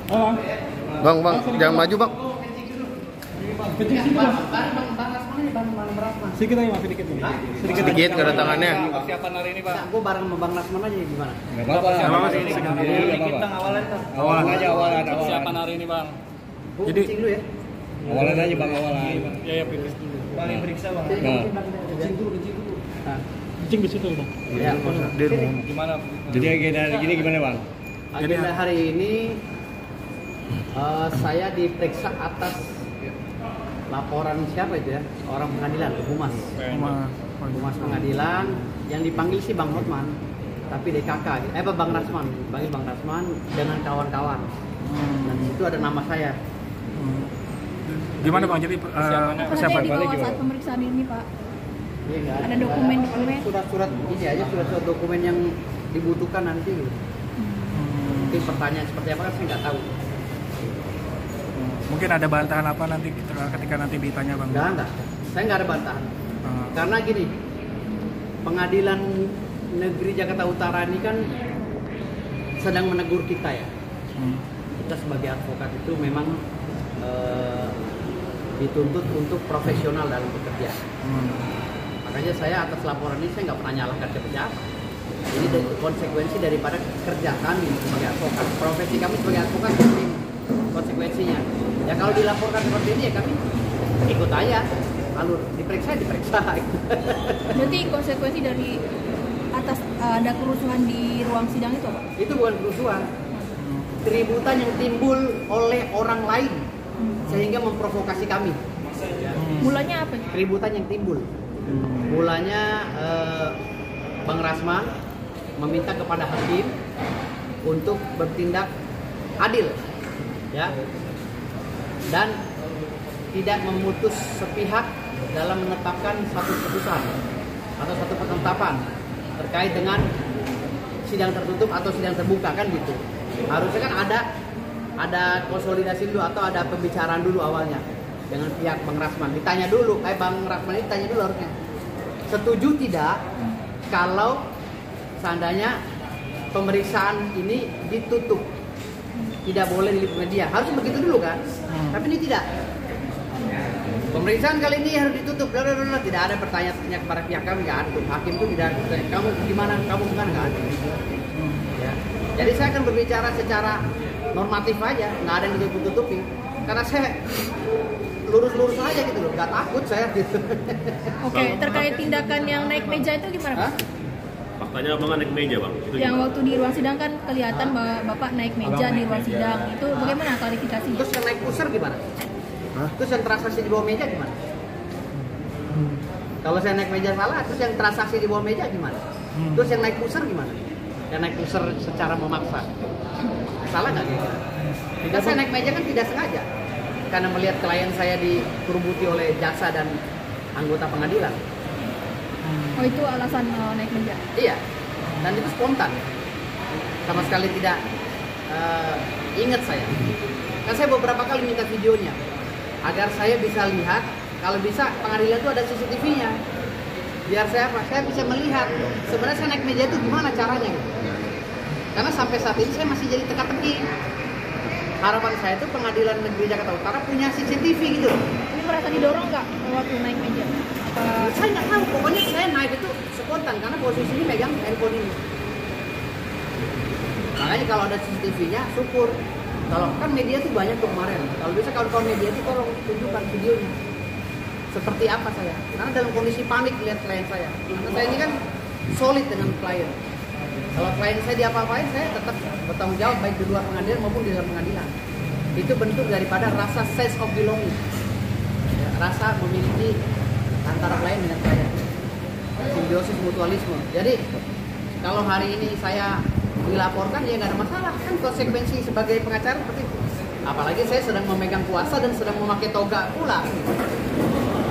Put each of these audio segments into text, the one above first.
Oh. Bang, jangan maju bang. Kencing sini bang. Sedikit aja mas, sedikit. Sedikit kedatangannya. Persiapan hari ini, Pak. Gue bareng sama Bang Nasman aja gimana? Enggak apa-apa. Sama Mas. Kita awalan tuh. Awalan aja awalan. Persiapan hari ini, Bang. Jadi dulu ya. Awalan aja Bang, awalan. Ya pipis dulu. Bang yang periksa, Bang. Kencing dulu. Kencing di situ bang. Ya, Gimana? Jadi agenda hari ini gimana, Bang? agenda hari ini saya diperiksa atas laporan siapa itu ya? Orang pengadilan, Humas. Humas pengadilan yang dipanggil sih Bang Hotman, tapi DKK, Bang Rasman, panggil Bang Rasman dengan kawan-kawan. Dan di situ ada nama saya. Gimana bang? Jadi persiapan dibawa saat pemeriksaan ini Pak? Iya, Ada dokumen-dokumen? Surat-surat ini aja, surat-surat dokumen yang dibutuhkan nanti. Nanti pertanyaan seperti apa kan saya nggak tahu. Mungkin ada bantahan apa nanti ketika nanti ditanya bang? Enggak. Saya nggak ada bantahan. Karena gini, Pengadilan Negeri Jakarta Utara ini kan sedang menegur kita ya. Kita sebagai advokat itu memang dituntut untuk profesional dalam bekerja. Makanya saya atas laporan ini saya nggak pernah nyalahkan siapa-siapa. Ini konsekuensi daripada kerja kami sebagai advokat. Profesi kami sebagai advokat seperti konsekuensinya. Ya kalau dilaporkan seperti ini ya kami ikut aja. Lalu diperiksa. Berarti konsekuensi dari atas ada kerusuhan di ruang sidang itu Pak? Itu bukan kerusuhan. Keributan yang timbul oleh orang lain sehingga memprovokasi kami. Mulanya apa? Keributan yang timbul. Mulanya Bang Rasman meminta kepada hakim untuk bertindak adil, ya, dan tidak memutus sepihak dalam menetapkan satu putusan atau satu penetapan terkait dengan sidang tertutup atau sidang terbuka kan gitu. Harusnya kan ada konsolidasi dulu atau ada pembicaraan dulu awalnya dengan pihak Bang Rasman. Ditanya dulu, Bang Rasman ini tanya dulu harusnya. Setuju tidak kalau seandainya pemeriksaan ini ditutup, tidak boleh diliput media? Harusnya begitu dulu kan? Tapi ini tidak. Pemeriksaan kali ini harus ditutup. Tidak ada pertanyaan kepada pihak kami, nggak ada. Hakim itu tidak. Kamu gimana? Kamu gimana? Nggak ada. Ya. Jadi saya akan berbicara secara normatif aja, nggak ada yang ditutup-tutupi. Karena saya lurus-lurus aja gitu loh, nggak takut saya gitu. Oke, terkait tindakan yang naik meja itu gimana Pak? Faktanya abang naik meja bang? Itu Yang gimana? waktu di ruang sidang kan kelihatan bahwa Bapak naik meja di ruang sidang. Itu bagaimana klarifikasinya? Terus yang naik pusar gimana? Terus yang transaksi di bawah meja gimana? Kalau saya naik meja salah, terus yang transaksi di bawah meja gimana? Terus yang naik pusar gimana? Yang naik pusar secara memaksa, salah nggak kira-kira? Jika saya naik meja kan tidak sengaja, karena melihat klien saya dikerubuti oleh jaksa dan anggota pengadilan. Oh itu alasan naik meja? Iya, dan itu spontan, sama sekali tidak ingat saya. Kan saya beberapa kali minta videonya, agar saya bisa lihat, kalau bisa pengadilan itu ada CCTV-nya. Biar saya bisa melihat sebenarnya saya naik meja itu gimana caranya gitu. Karena sampai saat ini saya masih jadi teka-teki. Harapan saya itu Pengadilan Negeri Jakarta Utara punya CCTV gitu. Ini merasa didorong nggak waktu naik meja? Saya nggak tahu, pokoknya saya naik itu spontan karena posisinya megang handphone ini. Makanya kalau ada CCTV-nya, syukur. Kalau kan media tuh banyak tuh kemarin. Kalau bisa kawan-kawan media itu tolong tunjukkan videonya. Seperti apa saya? Karena dalam kondisi panik lihat klien saya. Karena saya ini kan solid dengan klien. Kalau klien saya diapa-apain, saya tetap bertanggung jawab baik di luar pengadilan maupun di dalam pengadilan. Itu bentuk daripada rasa sense of belonging, ya, rasa memiliki antara klien dengan klien, simbiosis mutualisme. Jadi kalau hari ini saya dilaporkan ya nggak ada masalah, kan konsekuensi sebagai pengacara seperti itu. Apalagi saya sedang memegang kuasa dan sedang memakai toga pula.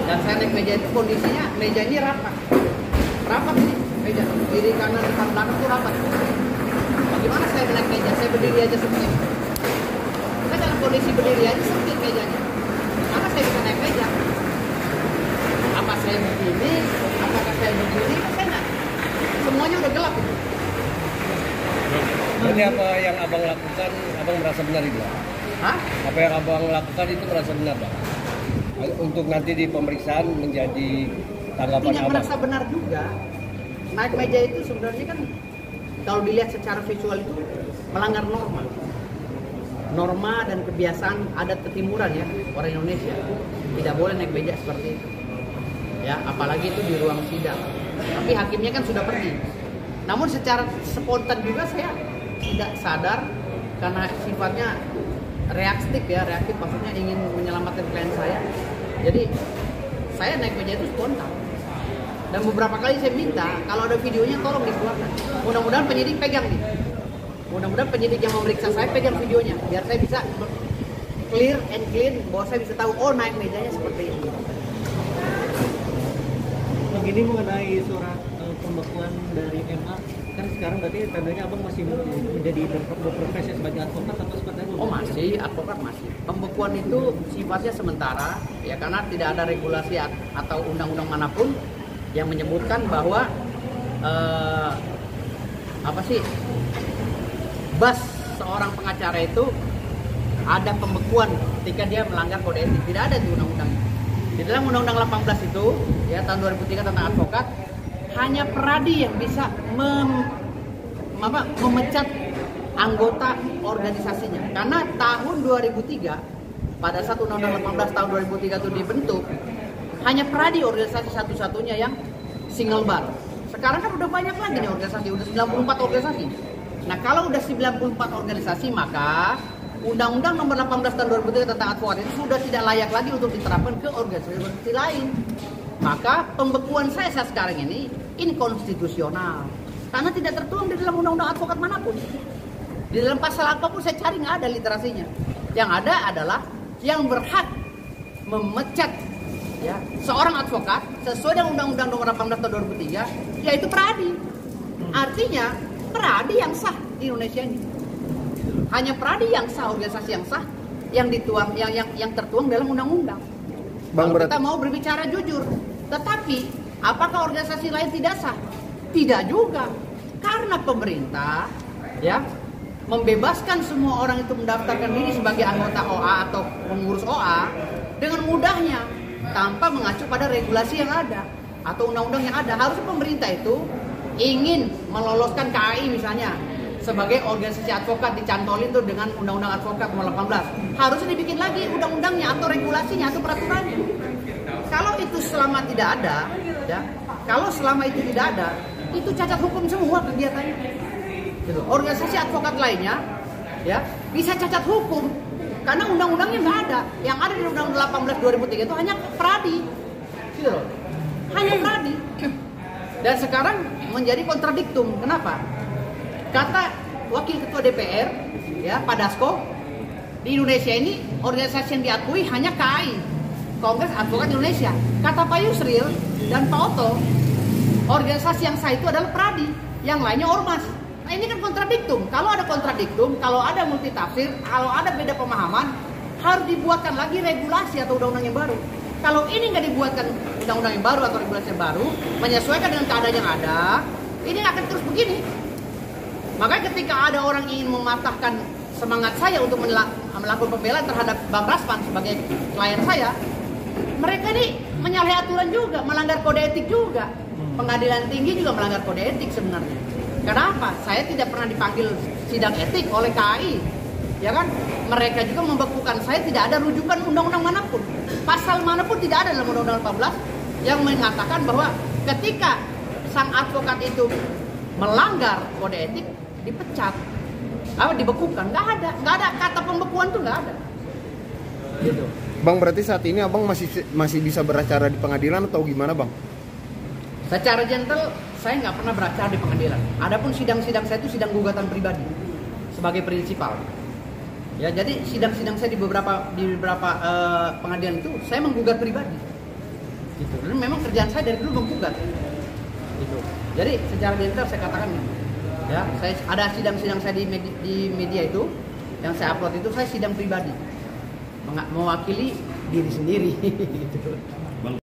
Dan saya naik meja itu kondisinya meja ini rapat ini meja, kiri kanan depan belakang itu rapat. Bagaimana saya naik meja? Saya berdiri aja seperti ini. Saya dalam kondisi berdiri aja sempit mejanya. Mana saya bisa naik meja? Apa saya begini? Apakah saya begini? Saya nggak. Semuanya udah gelap itu. Berarti Seperti apa yang abang lakukan, abang merasa benar itu, Bang? Hah? Apa yang abang lakukan itu merasa benar, Bang? Untuk nanti di pemeriksaan menjadi tanggapan Tidak abang. merasa benar juga. Naik meja itu sebenarnya kan kalau dilihat secara visual itu melanggar norma dan kebiasaan adat ketimuran ya orang Indonesia. Tidak boleh naik meja seperti itu. Ya, apalagi itu di ruang sidang. Tapi hakimnya kan sudah pergi. Namun secara spontan juga saya tidak sadar karena sifatnya reaktif maksudnya ingin menyelamatkan klien saya. Jadi saya naik meja itu spontan. Dan beberapa kali saya minta kalau ada videonya tolong dikeluarkan. Mudah-mudahan penyidik pegang nih. Mudah-mudahan penyidik yang memeriksa saya pegang videonya biar saya bisa clear and clean bahwa saya bisa tahu oh naik mejanya seperti ini. Begini mengenai surat pembekuan dari MA, kan sekarang berarti tandanya abang masih menjadi berprofesi sebagai advokat atau seperti apa? Oh masih, advokat masih. Pembekuan itu sifatnya sementara ya karena tidak ada regulasi atau undang-undang manapun yang menyebutkan bahwa bas seorang pengacara itu ada pembekuan ketika dia melanggar kode etik. Tidak ada di undang-undang. Di dalam undang-undang 18 itu ya tahun 2003 tentang advokat hanya peradi yang bisa memecat anggota organisasinya. Karena tahun 2003 pada saat undang-undang 18 tahun 2003 itu dibentuk hanya peradi organisasi satu-satunya yang single bar. Sekarang kan udah banyak lagi nih organisasi, udah 94 organisasi. Nah kalau udah 94 organisasi maka Undang-Undang nomor 18 tahun 2003 tentang advokat itu sudah tidak layak lagi untuk diterapkan ke organisasi lain. Maka pembekuan saya sekarang ini inkonstitusional karena tidak tertuang di dalam undang-undang advokat manapun. Di dalam pasal apapun saya cari nggak ada literasinya. Yang ada adalah yang berhak memecat ya seorang advokat sesuai dengan Undang-Undang nomor 18 tahun 2003 yaitu peradi. Artinya peradi yang sah di Indonesia ini. Hanya peradi yang sah, organisasi yang sah yang dituang yang tertuang dalam undang-undang. Kalau kita mau berbicara jujur, tetapi apakah organisasi lain tidak sah? Tidak juga. Karena pemerintah ya membebaskan semua orang itu mendaftarkan diri sebagai anggota OA atau pengurus OA dengan mudahnya tanpa mengacu pada regulasi yang ada atau undang-undang yang ada. Harusnya pemerintah itu ingin meloloskan KAI misalnya sebagai organisasi advokat dicantolin tuh dengan undang-undang advokat nomor 18. Harusnya dibikin lagi undang-undangnya atau regulasinya atau peraturannya. Kalau itu selama tidak ada, ya, kalau selama itu tidak ada, itu cacat hukum semua kegiatannya. Gitu. Organisasi advokat lainnya, ya, bisa cacat hukum karena undang-undangnya nggak ada. Yang ada di Undang-Undang 18 2003 itu hanya peradi, gitu loh. Hanya peradi. Dan sekarang menjadi kontradiktum. Kenapa? Kata Wakil Ketua DPR, ya Pak Dasko, di Indonesia ini organisasi yang diakui hanya KAI, Kongres Advokat Indonesia. Kata Pak Yusril dan Pak Oto, organisasi yang sah itu adalah peradi, yang lainnya ormas. Nah ini kan kontradiktum. Kalau ada kontradiktum, kalau ada multitafsir, kalau ada beda pemahaman, harus dibuatkan lagi regulasi atau undang-undang yang baru. Kalau ini nggak dibuatkan undang-undang yang baru atau regulasi yang baru, menyesuaikan dengan keadaan yang ada, ini akan terus begini. Makanya ketika ada orang ingin mematahkan semangat saya untuk melakukan pembelaan terhadap Bang Rasman sebagai klien saya, mereka ini menyalahi aturan juga, melanggar kode etik juga. Pengadilan tinggi juga melanggar kode etik sebenarnya. Kenapa? Saya tidak pernah dipanggil sidang etik oleh KAI. Ya kan? Mereka juga membekukan saya, tidak ada rujukan undang-undang manapun. Pasal manapun tidak ada dalam Undang-Undang 18 yang mengatakan bahwa ketika sang advokat itu melanggar kode etik, dipecat, dibekukan, nggak ada kata pembekuan tuh nggak ada. Gitu. Bang, berarti saat ini abang masih bisa beracara di pengadilan atau gimana, Bang? Secara gentle, saya nggak pernah beracara di pengadilan. Adapun sidang-sidang saya itu sidang gugatan pribadi sebagai prinsipal. Ya, jadi sidang-sidang saya di beberapa pengadilan itu saya menggugat pribadi. Gitu. Dan memang kerjaan saya dari dulu menggugat. Gitu. Jadi secara gentle saya katakan. Ya, saya ada sidang-sidang saya di media itu yang saya upload itu saya sidang pribadi mewakili diri sendiri gitu.